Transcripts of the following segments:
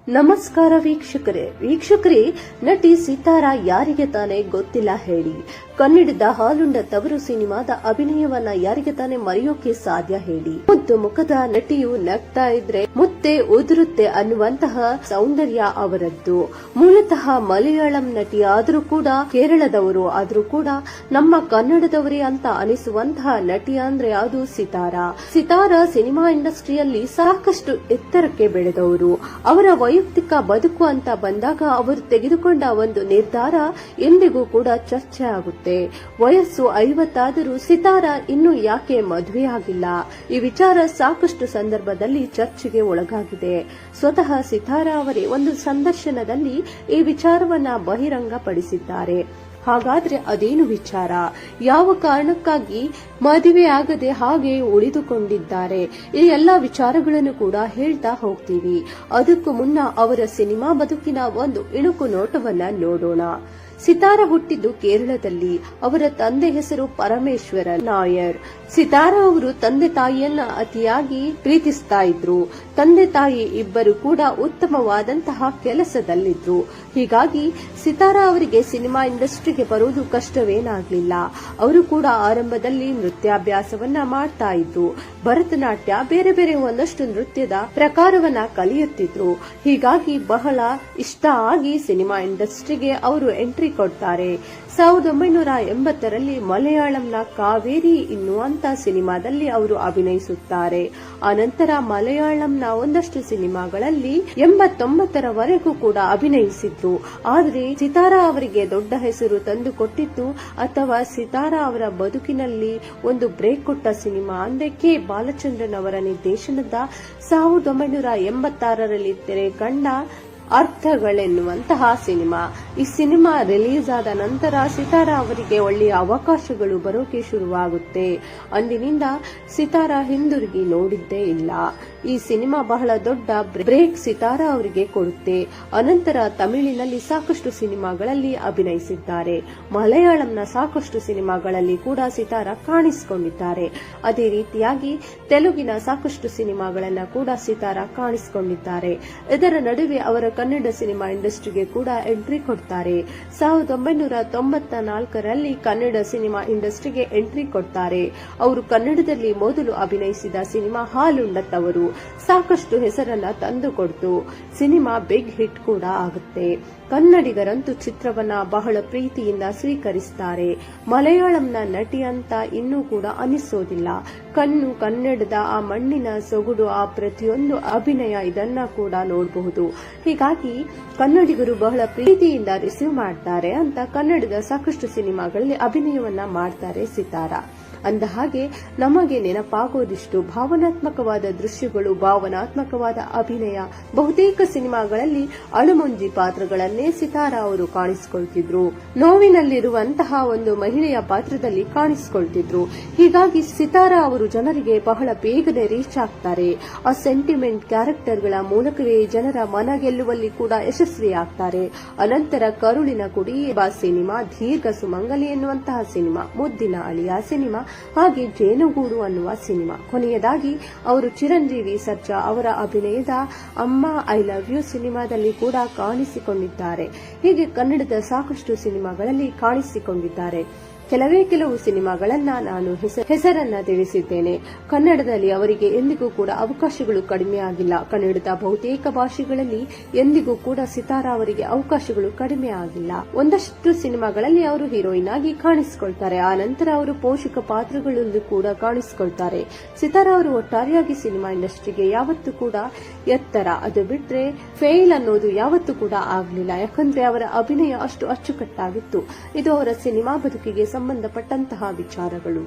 ನಮಸ್ಕಾರ ವೀಕ್ಷಕರೇ, ನಟಿ ಸಿತಾರಾ ಯಾರಿಗೆ ತಾನೇ ಗೊತ್ತಿಲ್ಲ ಹೇಳಿ. ಕನ್ನಡದ ಹಾಲುಂಡ ತವರು ಸಿನಿಮಾದ ಅಭಿನಯವನ್ನ ಯಾರಿಗೆ ತಾನೇ ಮರೆಯೋಕೆ ಸಾಧ್ಯ ಹೇಳಿ. ಮುದ್ದು ಮುಖದ ನಟಿಯು ನಗ್ತಾ ಇದ್ರೆ ಮುತ್ತೆ ಉದುರುತ್ತೆ ಅನ್ನುವಂತಹ ಸೌಂದರ್ಯ ಅವರದ್ದು. ಮೂಲತಃ ಮಲಯಾಳಂ ನಟಿ ಆದರೂ ಕೂಡ, ಕೇರಳದವರು ಆದರೂ ಕೂಡ ನಮ್ಮ ಕನ್ನಡದವರೇ ಅಂತ ಅನಿಸುವಂತಹ ನಟಿ ಅಂದ್ರೆ ಅದು ಸಿತಾರಾ. ಸಿತಾರಾ ಸಿನಿಮಾ ಇಂಡಸ್ಟ್ರಿಯಲ್ಲಿ ಸಾಕಷ್ಟು ಎತ್ತರಕ್ಕೆ ಬೆಳೆದವರು. ಅವರ ವೈಯಕ್ತಿಕ ಬದುಕು ಅಂತ ಬಂದಾಗ ಅವರು ತೆಗೆದುಕೊಂಡ ಒಂದು ನಿರ್ಧಾರ ಎಂದಿಗೂ ಕೂಡ ಚರ್ಚೆ ಆಗುತ್ತೆ. ವಯಸ್ಸು 50 ಆದರೂ ಸಿತಾರಾ ಇನ್ನೂ ಯಾಕೆ ಮದುವೆಯಾಗಿಲ್ಲ? ಈ ವಿಚಾರ ಸಾಕಷ್ಟು ಸಂದರ್ಭದಲ್ಲಿ ಚರ್ಚೆಗೆ ಒಳಗಾಗಿದೆ. ಸ್ವತಃ ಸಿತಾರಾ ಅವರೇ ಒಂದು ಸಂದರ್ಶನದಲ್ಲಿ ಈ ವಿಚಾರವನ್ನ ಬಹಿರಂಗಪಡಿಸಿದ್ದಾರೆ. ಹಾಗಾದ್ರೆ ಅದೇನು ವಿಚಾರ? ಯಾವ ಕಾರಣಕ್ಕಾಗಿ ಮದುವೆ ಆಗದೆ ಹಾಗೆ ಉಳಿದುಕೊಂಡಿದ್ದಾರೆ? ಈ ಎಲ್ಲಾ ವಿಚಾರಗಳನ್ನು ಕೂಡ ಹೇಳ್ತಾ ಹೋಗ್ತೀವಿ. ಅದಕ್ಕೂ ಮುನ್ನ ಅವರ ಸಿನಿಮಾ ಬದುಕಿನ ಒಂದು ಇಣುಕು ನೋಟವನ್ನ ನೋಡೋಣ. ಸಿತಾರಾ ಹುಟ್ಟಿದ್ದು ಕೇರಳದಲ್ಲಿ. ಅವರ ತಂದೆ ಹೆಸರು ಪರಮೇಶ್ವರ ನಾಯರ್. ಸಿತಾರಾ ಅವರು ತಂದೆ ತಾಯಿಯನ್ನ ಅತಿಯಾಗಿ ಪ್ರೀತಿಸ್ತಾ ಇದ್ರು. ತಂದೆ ತಾಯಿ ಇಬ್ಬರು ಕೂಡ ಉತ್ತಮವಾದಂತಹ ಕೆಲಸದಲ್ಲಿದ್ರು. ಹೀಗಾಗಿ ಸಿತಾರಾ ಅವರಿಗೆ ಸಿನಿಮಾ ಇಂಡಸ್ಟ್ರಿಗೆ ಬರುವುದು ಕಷ್ಟವೇನಾಗ್ಲಿಲ್ಲ. ಅವರು ಕೂಡ ಆರಂಭದಲ್ಲಿ ನೃತ್ಯಾಭ್ಯಾಸವನ್ನ ಮಾಡ್ತಾ ಇದ್ರು. ಭರತನಾಟ್ಯ, ಬೇರೆ ಬೇರೆ ಒಂದಷ್ಟು ನೃತ್ಯದ ಪ್ರಕಾರವನ್ನ ಕಲಿಯುತ್ತಿದ್ರು. ಹೀಗಾಗಿ ಬಹಳ ಇಷ್ಟ ಆಗಿ ಸಿನಿಮಾ ಇಂಡಸ್ಟ್ರಿಗೆ ಅವರು ಎಂಟ್ರಿ ಕೊಡ್ತಾರೆ. 1980ರಲ್ಲಿ ಮಲಯಾಳಂನ ಕಾವೇರಿ ಎನ್ನುವಂತ ಸಿನಿಮಾದಲ್ಲಿ ಅವರು ಅಭಿನಯಿಸುತ್ತಾರೆ. ಅನಂತರ ಮಲಯಾಳಂನ ಒಂದಷ್ಟು ಸಿನಿಮಾಗಳಲ್ಲಿ 89ರವರೆಗೂ ಕೂಡ ಅಭಿನಯಿಸಿದ್ರು. ಆದರೆ ಸಿತಾರಾ ಅವರಿಗೆ ದೊಡ್ಡ ಹೆಸರು ತಂದು ಕೊಟ್ಟಿತ್ತು ಅಥವಾ ಸಿತಾರಾ ಅವರ ಬದುಕಿನಲ್ಲಿ ಒಂದು ಬ್ರೇಕ್ ಕೊಟ್ಟ ಸಿನಿಮಾ ಅಂದ್ರೆ ಕೆ ಬಾಲಚಂದ್ರನ್ ಅವರ ನಿರ್ದೇಶನದ 1986ರಲ್ಲಿ ತೆರೆ ಕಂಡ ಅರ್ಥಗಳೆನ್ನುವಂತಹ ಸಿನಿಮಾ. ಈ ಸಿನಿಮಾ ರಿಲೀಸ್ ಆದ ನಂತರ ಸಿತಾರಾ ಅವರಿಗೆ ಒಳ್ಳೆಯ ಅವಕಾಶಗಳು ಬರೋಕೆ ಶುರುವಾಗುತ್ತೆ. ಅಂದಿನಿಂದ ಸಿತಾರಾ ಹಿಂದಿರುಗಿ ನೋಡಿದ್ದೇ ಇಲ್ಲ. ಈ ಸಿನಿಮಾ ಬಹಳ ದೊಡ್ಡ ಬ್ರೇಕ್ ಸಿತಾರಾ ಅವರಿಗೆ ಕೊಡುತ್ತೆ. ಅನಂತರ ತಮಿಳಿನಲ್ಲಿ ಸಾಕಷ್ಟು ಸಿನಿಮಾಗಳಲ್ಲಿ ಅಭಿನಯಿಸಿದ್ದಾರೆ. ಮಲಯಾಳಂನ ಸಾಕಷ್ಟು ಸಿನಿಮಾಗಳಲ್ಲಿ ಕೂಡ ಸಿತಾರಾ ಕಾಣಿಸಿಕೊಂಡಿದ್ದಾರೆ. ಅದೇ ರೀತಿಯಾಗಿ ತೆಲುಗಿನ ಸಾಕಷ್ಟು ಸಿನಿಮಾಗಳನ್ನ ಕೂಡ ಸಿತಾರಾ ಕಾಣಿಸಿಕೊಂಡಿದ್ದಾರೆ. ಇದರ ನಡುವೆ ಅವರ ಕನ್ನಡ ಸಿನಿಮಾ ಇಂಡಸ್ಟ್ರಿಗೆ ಕೂಡ ಎಂಟ್ರಿ ಕೊಡ್ತಾರೆ. 1994ರಲ್ಲಿ ಕನ್ನಡ ಸಿನಿಮಾ ಇಂಡಸ್ಟ್ರಿಗೆ ಎಂಟ್ರಿ ಕೊಡ್ತಾರೆ. ಅವರು ಕನ್ನಡದಲ್ಲಿ ಮೊದಲು ಅಭಿನಯಿಸಿದ ಸಿನಿಮಾ ಹಾಲುಂಡ ತವರು ಸಾಕಷ್ಟು ಹೆಸರನ್ನ ತಂದುಕೊಡ್ತು. ಸಿನಿಮಾ ಬಿಗ್ ಹಿಟ್ ಕೂಡ ಆಗುತ್ತೆ. ಕನ್ನಡಿಗರಂತೂ ಚಿತ್ರವನ್ನ ಬಹಳ ಪ್ರೀತಿಯಿಂದ ಸ್ವೀಕರಿಸುತ್ತಾರೆ. ಮಲಯಾಳಂನ ನಟಿ ಅಂತ ಇನ್ನೂ ಕೂಡ ಅನಿಸೋದಿಲ್ಲ. ಕನ್ನಡದ ಆ ಮಣ್ಣಿನ ಸೊಗಡು, ಆ ಪ್ರತಿಯೊಂದು ಅಭಿನಯ ಇದನ್ನ ಕೂಡ ನೋಡಬಹುದು. ಹೀಗಾಗಿ ಕನ್ನಡಿಗರು ಬಹಳ ಪ್ರೀತಿಯಿಂದ ರಿಸೀವ್ ಮಾಡ್ತಾರೆ ಅಂತ ಕನ್ನಡದ ಸಾಕಷ್ಟು ಸಿನಿಮಾಗಳಲ್ಲಿ ಅಭಿನಯವನ್ನ ಮಾಡ್ತಾರೆ ಸಿತಾರಾ. ಅಂದ ಹಾಗೆ ನಮಗೆ ನೆನಪಾಗೋದಿಷ್ಟು ಭಾವನಾತ್ಮಕವಾದ ದೃಶ್ಯಗಳು, ಭಾವನಾತ್ಮಕವಾದ ಅಭಿನಯ. ಬಹುತೇಕ ಸಿನಿಮಾಗಳಲ್ಲಿ ಅಳುಮುಂಜಿ ಪಾತ್ರಗಳನ್ನೇ ಸಿತಾರಾ ಅವರು ಕಾಣಿಸಿಕೊಳ್ತಿದ್ರು. ನೋವಿನಲ್ಲಿರುವಂತಹ ಒಂದು ಮಹಿಳೆಯ ಪಾತ್ರದಲ್ಲಿ ಕಾಣಿಸಿಕೊಳ್ತಿದ್ರು. ಹೀಗಾಗಿ ಸಿತಾರಾ ಅವರು ಜನರಿಗೆ ಬಹಳ ಬೇಗನೆ ರೀಚ್ ಆಗ್ತಾರೆ. ಆ ಸೆಂಟಿಮೆಂಟ್ ಕ್ಯಾರೆಕ್ಟರ್ಗಳ ಮೂಲಕವೇ ಜನರ ಮನ ಗೆಲ್ಲುವಲ್ಲಿ ಕೂಡ ಯಶಸ್ವಿಯಾಗ್ತಾರೆ. ಅನಂತರ ಕರುಳಿನ ಕುಡಿ ಸಿನಿಮಾ, ದೀರ್ಘ ಸುಮಂಗಲಿ ಎನ್ನುವಂತಹ ಸಿನಿಮಾ, ಮುದ್ದಿನ ಅಳಿಯ ಸಿನಿಮಾ, ಹಾಗೆ ಜೇನುಗೂಡು ಅನ್ನುವ ಸಿನಿಮಾ. ಕೊನೆಯದಾಗಿ ಅವರು ಚಿರಂಜೀವಿ ಸರ್ಜಾ ಅವರ ಅಭಿನಯದ ಅಮ್ಮ ಐ ಲವ್ ಯು ಸಿನಿಮಾದಲ್ಲಿ ಕೂಡ ಕಾಣಿಸಿಕೊಂಡಿದ್ದಾರೆ. ಹೀಗೆ ಕನ್ನಡದ ಸಾಕಷ್ಟು ಸಿನಿಮಾಗಳಲ್ಲಿ ಕಾಣಿಸಿಕೊಂಡಿದ್ದಾರೆ. ಕೆಲವು ಸಿನಿಮಾಗಳನ್ನ ನಾನು ಹೆಸರನ್ನ ತಿಳಿಸಿದ್ದೇನೆ. ಕನ್ನಡದಲ್ಲಿ ಅವರಿಗೆ ಎಂದಿಗೂ ಕೂಡ ಅವಕಾಶಗಳು ಕಡಿಮೆ ಆಗಿಲ್ಲ. ಕನ್ನಡದ ಬಹುತೇಕ ಭಾಷೆಗಳಲ್ಲಿ ಎಂದಿಗೂ ಕೂಡ ಸಿತಾರಾ ಅವರಿಗೆ ಅವಕಾಶಗಳು ಕಡಿಮೆ ಆಗಿಲ್ಲ. ಒಂದಷ್ಟು ಸಿನಿಮಾಗಳಲ್ಲಿ ಅವರು ಹೀರೋಯಿನ್ ಆಗಿ ಕಾಣಿಸಿಕೊಳ್ತಾರೆ. ಆ ನಂತರ ಅವರು ಪೋಷಕ ಪಾತ್ರಗಳಲ್ಲೂ ಕೂಡ ಕಾಣಿಸಿಕೊಳ್ತಾರೆ. ಸಿತಾರಾ ಅವರು ಒಟ್ಟಾರೆಯಾಗಿ ಸಿನಿಮಾ ಇಂಡಸ್ಟ್ರಿಗೆ ಯಾವತ್ತೂ ಕೂಡ ಎತ್ತರ, ಅದು ಬಿಟ್ರೆ ಫೇಲ್ ಅನ್ನೋದು ಯಾವತ್ತೂ ಕೂಡ ಆಗಲಿಲ್ಲ. ಯಾಕಂದ್ರೆ ಅವರ ಅಭಿನಯ ಅಷ್ಟು ಅಚ್ಚುಕಟ್ಟಾಗಿತ್ತು. ಇದು ಅವರ ಸಿನಿಮಾ ಬದುಕಿಗೆ ಸಂಬಂಧಪಟ್ಟಂತಹ ವಿಚಾರಗಳು.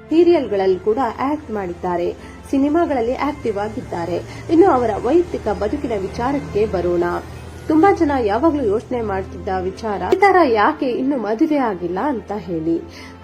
ಸೀರಿಯಲ್ಗಳಲ್ಲಿ ಕೂಡ ಆಕ್ಟ್ ಮಾಡಿದ್ದಾರೆ, ಸಿನಿಮಾಗಳಲ್ಲಿ ಆಕ್ಟಿವ್ ಆಗಿದ್ದಾರೆ. ಇನ್ನು ಅವರ ವೈಯಕ್ತಿಕ ಬದುಕಿನ ವಿಚಾರಕ್ಕೆ ಬರೋಣ. ತುಂಬಾ ಜನ ಯಾವಾಗ್ಲೂ ಯೋಚನೆ ಮಾಡ್ತಿದ್ದ ವಿಚಾರ ಸಿತಾರಾ ಯಾಕೆ ಇನ್ನು ಮದುವೆ ಆಗಿಲ್ಲ ಅಂತ ಹೇಳಿ.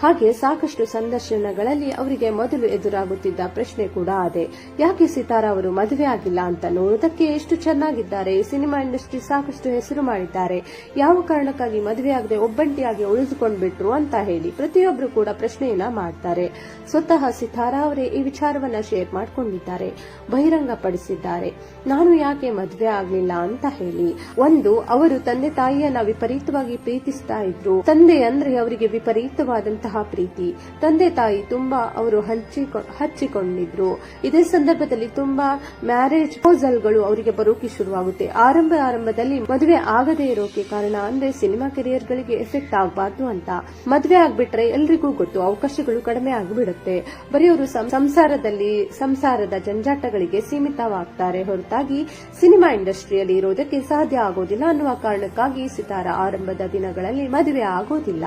ಹಾಗೆ ಸಾಕಷ್ಟು ಸಂದರ್ಶನಗಳಲ್ಲಿ ಅವರಿಗೆ ಮೊದಲು ಎದುರಾಗುತ್ತಿದ್ದ ಪ್ರಶ್ನೆ ಕೂಡ ಅದೇ, ಯಾಕೆ ಸಿತಾರಾ ಅವರು ಮದುವೆ ಆಗಿಲ್ಲ ಅಂತ. ನೋಡೋದಕ್ಕೆ ಎಷ್ಟು ಚೆನ್ನಾಗಿದ್ದಾರೆ, ಸಿನಿಮಾ ಇಂಡಸ್ಟ್ರಿ ಸಾಕಷ್ಟು ಹೆಸರು ಮಾಡಿದ್ದಾರೆ, ಯಾವ ಕಾರಣಕ್ಕಾಗಿ ಮದುವೆ ಆಗದೆ ಒಬ್ಬಂಟಿಯಾಗಿ ಉಳಿದುಕೊಂಡ್ಬಿಟ್ರು ಅಂತ ಹೇಳಿ ಪ್ರತಿಯೊಬ್ಬರು ಕೂಡ ಪ್ರಶ್ನೆಯನ್ನ ಮಾಡ್ತಾರೆ. ಸ್ವತಃ ಸಿತಾರಾ ಅವರೇ ಈ ವಿಚಾರವನ್ನ ಶೇರ್ ಮಾಡ್ಕೊಂಡಿದ್ದಾರೆ, ಬಹಿರಂಗ ಪಡಿಸಿದ್ದಾರೆ, ನಾನು ಯಾಕೆ ಮದುವೆ ಆಗ್ಲಿಲ್ಲ ಅಂತ ಹೇಳಿ. ಒಂದು, ಅವರು ತಂದೆ ತಾಯಿಯನ್ನ ವಿಪರೀತವಾಗಿ ಪ್ರೀತಿಸ್ತಾ ಇದ್ರು. ತಂದೆ ಅಂದ್ರೆ ಅವರಿಗೆ ವಿಪರೀತವಾದಂತಹ ಪ್ರೀತಿ. ತಂದೆ ತಾಯಿ ತುಂಬಾ ಅವರು ಹಚ್ಚಿಕೊಂಡಿದ್ರು. ಇದೇ ಸಂದರ್ಭದಲ್ಲಿ ತುಂಬಾ ಮ್ಯಾರೇಜ್ ಪ್ರಪೋಸಲ್ಗಳು ಅವರಿಗೆ ಬರೋಕೆ ಶುರುವಾಗುತ್ತೆ. ಆರಂಭದಲ್ಲಿ ಮದುವೆ ಆಗದೇ ಇರೋಕೆ ಕಾರಣ ಅಂದ್ರೆ ಸಿನಿಮಾ ಕೆರಿಯರ್ ಗಳಿಗೆ ಎಫೆಕ್ಟ್ ಆಗಬಾರ್ದು ಅಂತ. ಮದುವೆ ಆಗ್ಬಿಟ್ರೆ ಎಲ್ರಿಗೂ ಗೊತ್ತು ಅವಕಾಶಗಳು ಕಡಿಮೆ ಆಗಿಬಿಡುತ್ತೆ, ಬರೀ ಅವರು ಸಂಸಾರದ ಜಂಜಾಟಗಳಿಗೆ ಸೀಮಿತವಾಗ್ತಾರೆ ಹೊರತಾಗಿ ಸಿನಿಮಾ ಇಂಡಸ್ಟ್ರಿಯಲ್ಲಿ ಇರೋದಕ್ಕೆ ಸಾಧ್ಯ ಆಗೋದಿಲ್ಲ ಅನ್ನುವ ಕಾರಣಕ್ಕಾಗಿ ಸಿತಾರಾ ಆರಂಭದ ದಿನಗಳಲ್ಲಿ ಮದುವೆ ಆಗೋದಿಲ್ಲ.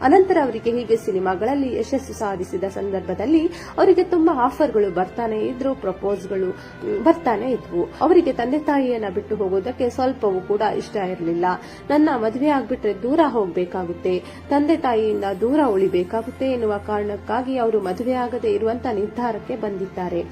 ಅನಂತರ ಅವರಿಗೆ ಹೀಗೆ ಸಿನಿಮಾಗಳಲ್ಲಿ ಯಶಸ್ಸು ಸಾಧಿಸಿದ ಸಂದರ್ಭದಲ್ಲಿ ಅವರಿಗೆ ತುಂಬಾ ಆಫರ್ಗಳು ಬರ್ತಾನೆ ಇದ್ರು, ಪ್ರಪೋಸ್ಗಳು ಬರ್ತಾನೆ ಇದ್ವು. ಅವರಿಗೆ ತಂದೆ ತಾಯಿಯನ್ನ ಬಿಟ್ಟು ಹೋಗೋದಕ್ಕೆ ಸ್ವಲ್ಪವೂ ಕೂಡ ಇಷ್ಟ ಇರಲಿಲ್ಲ. ನನ್ನ ಮದುವೆ ಆಗ್ಬಿಟ್ರೆ ದೂರ ಹೋಗ್ಬೇಕಾಗುತ್ತೆ, ತಂದೆ ತಾಯಿಯಿಂದ ದೂರ ಉಳಿಬೇಕಾಗುತ್ತೆ ಎನ್ನುವ ಕಾರಣಕ್ಕಾಗಿ ಅವರು ಮದುವೆ ಆಗದೆ ಇರುವಂತ ನಿರ್ಧಾರಕ್ಕೆ ಬಂದಿದ್ದಾರೆ.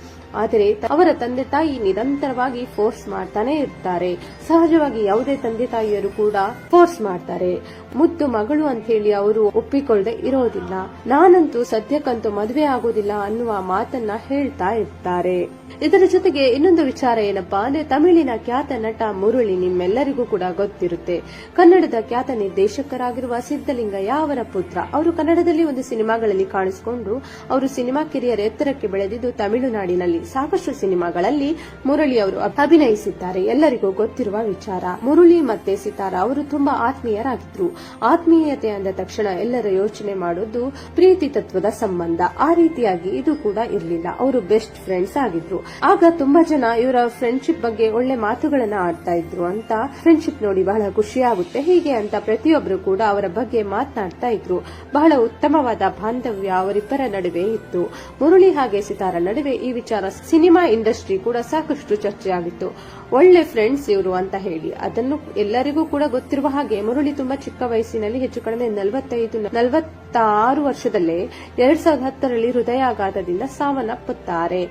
ಆದರೆ ಅವರ ತಂದೆ ತಾಯಿ ನಿರಂತರವಾಗಿ ಫೋರ್ಸ್ ಮಾಡ್ತಾನೆ ಇರ್ತಾರೆ. ಸಹಜವಾಗಿ ಯಾವುದೇ ತಂದೆ ತಾಯಿಯರು ಕೂಡ ಫೋರ್ಸ್ ಮಾಡ್ತಾರೆ. ಮುದ್ದು ಮಗಳು ಅಂತ ಹೇಳಿ ಅವರು ಒಪ್ಪಿಕೊಳ್ಳದೆ ಇರೋದಿಲ್ಲ. ನಾನಂತೂ ಸದ್ಯಕ್ಕಂತೂ ಮದುವೆ ಆಗೋದಿಲ್ಲ ಅನ್ನುವ ಮಾತನ್ನ ಹೇಳ್ತಾ ಇರ್ತಾರೆ. ಇದರ ಜೊತೆಗೆ ಇನ್ನೊಂದು ವಿಚಾರ ಏನಪ್ಪಾ ಅಂದ್ರೆ, ತಮಿಳಿನ ಖ್ಯಾತ ನಟ ಮುರಳಿ ನಿಮ್ಮೆಲ್ಲರಿಗೂ ಕೂಡ ಗೊತ್ತಿರುತ್ತೆ. ಕನ್ನಡದ ಖ್ಯಾತ ನಿರ್ದೇಶಕರಾಗಿರುವ ಸಿದ್ದಲಿಂಗಯ್ಯ ಅವರ ಪುತ್ರ. ಅವರು ಕನ್ನಡದಲ್ಲಿ ಒಂದು ಸಿನಿಮಾಗಳಲ್ಲಿ ಕಾಣಿಸಿಕೊಂಡು ಅವರು ಸಿನಿಮಾ ಕೆರಿಯರ್ ಎತ್ತರಕ್ಕೆ ಬೆಳೆದಿದ್ದು ತಮಿಳುನಾಡಿನಲ್ಲಿ ಸಾಕಷ್ಟು ಸಿನಿಮಾಗಳಲ್ಲಿ ಮುರಳಿ ಅವರು ಅಭಿನಯಿಸಿದ್ದಾರೆ. ಎಲ್ಲರಿಗೂ ಗೊತ್ತಿರುವ ವಿಚಾರ. ಮುರಳಿ ಮತ್ತೆ ಸಿತಾರಾ ಅವರು ತುಂಬಾ ಆತ್ಮೀಯರಾಗಿದ್ರು. ಆತ್ಮೀಯತೆ ಅಂದ ತಕ್ಷಣ ಎಲ್ಲರ ಯೋಚನೆ ಮಾಡೋದು ಪ್ರೀತಿ ತತ್ವದ ಸಂಬಂಧ. ಆ ರೀತಿಯಾಗಿ ಇದು ಕೂಡ ಇರಲಿಲ್ಲ. ಅವರು ಬೆಸ್ಟ್ ಫ್ರೆಂಡ್ಸ್ ಆಗಿದ್ರು. ಆಗ ತುಂಬಾ ಜನ ಇವರ ಫ್ರೆಂಡ್ಶಿಪ್ ಬಗ್ಗೆ ಒಳ್ಳೆ ಮಾತುಗಳನ್ನ ಆಡ್ತಾ ಇದ್ರು ಅಂತ. ಫ್ರೆಂಡ್ಶಿಪ್ ನೋಡಿ ಬಹಳ ಖುಷಿಯಾಗುತ್ತೆ ಹೀಗೆ ಅಂತ ಪ್ರತಿಯೊಬ್ಬರು ಕೂಡ ಅವರ ಬಗ್ಗೆ ಮಾತನಾಡ್ತಾ ಇದ್ರು. ಬಹಳ ಉತ್ತಮವಾದ ಬಾಂಧವ್ಯ ಅವರಿಬ್ಬರ ನಡುವೆ ಇತ್ತು. ಮುರಳಿ ಹಾಗೆ ಸಿತಾರಾ ನಡುವೆ ಈ ವಿಚಾರ ಸಿನಿಮಾ ಇಂಡಸ್ಟ್ರಿ ಕೂಡ ಸಾಕಷ್ಟು ಚರ್ಚೆಯಾಗಿತ್ತು. ಒಳ್ಳೆ ಫ್ರೆಂಡ್ಸ್ ಇವರು ಅಂತ ಹೇಳಿ. ಅದನ್ನು ಎಲ್ಲರಿಗೂ ಕೂಡ ಗೊತ್ತಿರುವ ಹಾಗೆ ಮುರಳಿ ತುಂಬಾ ಚಿಕ್ಕ ವಯಸ್ಸಿನಲ್ಲಿ, ಹೆಚ್ಚು ಕಡಿಮೆ 46 ವರ್ಷದಲ್ಲೇ 2010ರಲ್ಲಿ ಹೃದಯಾಘಾತದಿಂದ ಸಾವನ್ನಪ್ಪುತ್ತಾರೆ.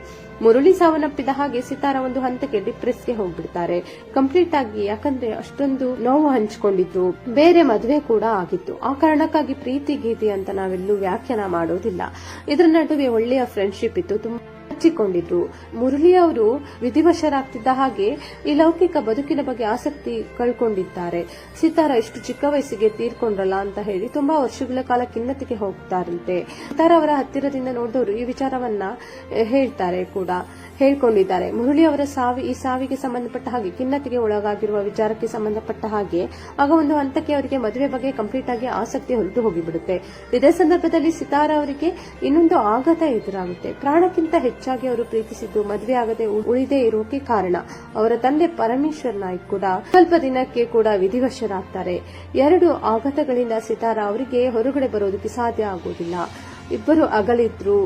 ಮುರಳಿ ಸಾವನ್ನಪ್ಪಿದ ಹಾಗೆ ಸಿತಾರಾ ಒಂದು ಹಂತಕ್ಕೆ ಡಿಪ್ರೆಸ್ಗೆ ಹೋಗ್ಬಿಡ್ತಾರೆ ಕಂಪ್ಲೀಟ್ ಆಗಿ. ಯಾಕಂದ್ರೆ ಅಷ್ಟೊಂದು ನೋವು ಹಂಚಿಕೊಂಡಿದ್ರು, ಬೇರೆ ಮದುವೆ ಕೂಡ ಆಗಿತ್ತು. ಆ ಕಾರಣಕ್ಕಾಗಿ ಪ್ರೀತಿ ಗೀತಿ ಅಂತ ನಾವೆಲ್ಲೂ ವ್ಯಾಖ್ಯಾನ ಮಾಡೋದಿಲ್ಲ. ಇದರ ನಡುವೆ ಒಳ್ಳೆಯ ಫ್ರೆಂಡ್ಶಿಪ್ ಇತ್ತು, ತುಂಬಾ ಹಚ್ಚಿಕೊಂಡಿದ್ರು. ಮುರಳಿ ಅವರು ವಿಧಿವಶರಾಗ್ತಿದ್ದ ಹಾಗೆ ಈ ಲೌಕಿಕ ಬದುಕಿನ ಬಗ್ಗೆ ಆಸಕ್ತಿ ಕಳ್ಕೊಂಡಿದ್ದಾರೆ. ಸಿತಾರಾ ಇಷ್ಟು ಚಿಕ್ಕ ವಯಸ್ಸಿಗೆ ತೀರ್ಕೊಂಡ್ರಲ್ಲ ಅಂತ ಹೇಳಿ ತುಂಬಾ ವರ್ಷಗಳ ಕಾಲ ಖಿನ್ನತೆಗೆ ಹೋಗ್ತಾರಂತೆ. ಸಿತಾರಾ ಅವರ ಹತ್ತಿರದಿಂದ ನೋಡಿದವರು ಈ ವಿಚಾರವನ್ನ ಹೇಳ್ಕೊಂಡಿದ್ದಾರೆ. ಮುರಳಿ ಅವರ ಈ ಸಾವಿಗೆ ಸಂಬಂಧಪಟ್ಟ ಹಾಗೆ, ಖಿನ್ನತೆಗೆ ಒಳಗಾಗಿರುವ ವಿಚಾರಕ್ಕೆ ಸಂಬಂಧಪಟ್ಟ ಹಾಗೆ ಆಗ ಒಂದು ಹಂತಕ್ಕೆ ಅವರಿಗೆ ಮದುವೆ ಬಗ್ಗೆ ಕಂಪ್ಲೀಟ್ ಆಗಿ ಆಸಕ್ತಿ ಹೊರಟು ಹೋಗಿಬಿಡುತ್ತೆ. ಇದೇ ಸಂದರ್ಭದಲ್ಲಿ ಸಿತಾರಾ ಅವರಿಗೆ ಇನ್ನೊಂದು ಆಘಾತ ಎದುರಾಗುತ್ತೆ. ಪ್ರಾಣಕ್ಕಿಂತ ಹೆಚ್ಚಾಗಿ ಅವರು ಪ್ರೀತಿಸಿದ್ದು ಮದುವೆ ಆಗದೆ ಉಳಿದೇ ಇರೋಕೆ ಕಾರಣ. ಅವರ ತಂದೆ ಪರಮೇಶ್ವರ್ ನಾಯ್ಕ್ ಕೂಡ ಸ್ವಲ್ಪ ದಿನಕ್ಕೆ ಕೂಡ ವಿಧಿವಶರಾಗ್ತಾರೆ. 2 ಆಘಾತಗಳಿಂದ ಸಿತಾರಾ ಅವರಿಗೆ ಹೊರಗಡೆ ಬರೋದಕ್ಕೆ ಸಾಧ್ಯ ಆಗೋದಿಲ್ಲ. ಇಬ್ಬರು ಅಗಲಿದ್ರು.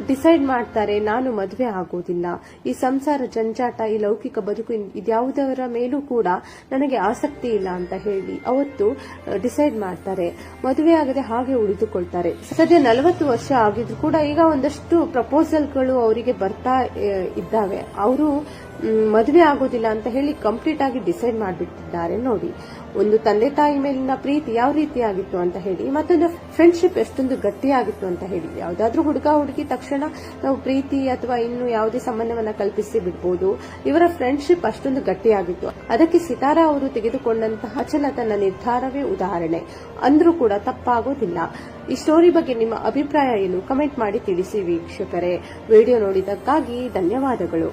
ಡಿಸೈಡ್ ಮಾಡ್ತಾರೆ, ನಾನು ಮದುವೆ ಆಗೋದಿಲ್ಲ, ಈ ಸಂಸಾರ ಜಂಜಾಟ, ಈ ಲೌಕಿಕ ಬದುಕು ಇದ್ಯಾವುದರ ಮೇಲೂ ಕೂಡ ನನಗೆ ಆಸಕ್ತಿ ಇಲ್ಲ ಅಂತ ಹೇಳಿ ಅವತ್ತು ಡಿಸೈಡ್ ಮಾಡ್ತಾರೆ. ಮದುವೆ ಆಗದೆ ಹಾಗೆ ಉಳಿದುಕೊಳ್ತಾರೆ. ಸದ್ಯ 40 ವರ್ಷ ಆಗಿದ್ರು ಕೂಡ ಈಗ ಒಂದಷ್ಟು ಪ್ರಪೋಸಲ್ಗಳು ಅವರಿಗೆ ಬರ್ತಾ ಇದ್ದಾವೆ. ಅವರು ಮದುವೆ ಆಗೋದಿಲ್ಲ ಅಂತ ಹೇಳಿ ಕಂಪ್ಲೀಟ್ ಆಗಿ ಡಿಸೈಡ್ ಮಾಡಿಬಿಟ್ಟಿದ್ದಾರೆ. ನೋಡಿ, ಒಂದು ತಂದೆ ತಾಯಿ ಮೇಲಿನ ಪ್ರೀತಿ ಯಾವ ರೀತಿ ಆಗಿತ್ತು ಅಂತ ಹೇಳಿ, ಮತ್ತೊಂದು ಫ್ರೆಂಡ್ಶಿಪ್ ಎಷ್ಟೊಂದು ಗಟ್ಟಿಯಾಗಿತ್ತು ಅಂತ ಹೇಳಿ. ಯಾವ್ದಾದ್ರೂ ಹುಡುಗ ಹುಡುಗಿ ತಕ್ಷಣ ನಾವು ಪ್ರೀತಿ ಅಥವಾ ಇನ್ನು ಯಾವುದೇ ಸಂಬಂಧವನ್ನ ಕಲ್ಪಿಸಿ ಬಿಡ್ಬೋದು. ಇವರ ಫ್ರೆಂಡ್ಶಿಪ್ ಅಷ್ಟೊಂದು ಗಟ್ಟಿಯಾಗಿತ್ತು. ಅದಕ್ಕೆ ಸಿತಾರಾ ಅವರು ತೆಗೆದುಕೊಂಡಂತಹ ಅಚಲತನ ನಿರ್ಧಾರವೇ ಉದಾಹರಣೆ ಅಂದ್ರೂ ಕೂಡ ತಪ್ಪಾಗೋದಿಲ್ಲ. ಈ ಸ್ಟೋರಿ ಬಗ್ಗೆ ನಿಮ್ಮ ಅಭಿಪ್ರಾಯ ಏನು? ಕಮೆಂಟ್ ಮಾಡಿ ತಿಳಿಸಿ ವೀಕ್ಷಕರೇ. ವಿಡಿಯೋ ನೋಡಿದ್ದಕ್ಕಾಗಿ ಧನ್ಯವಾದಗಳು.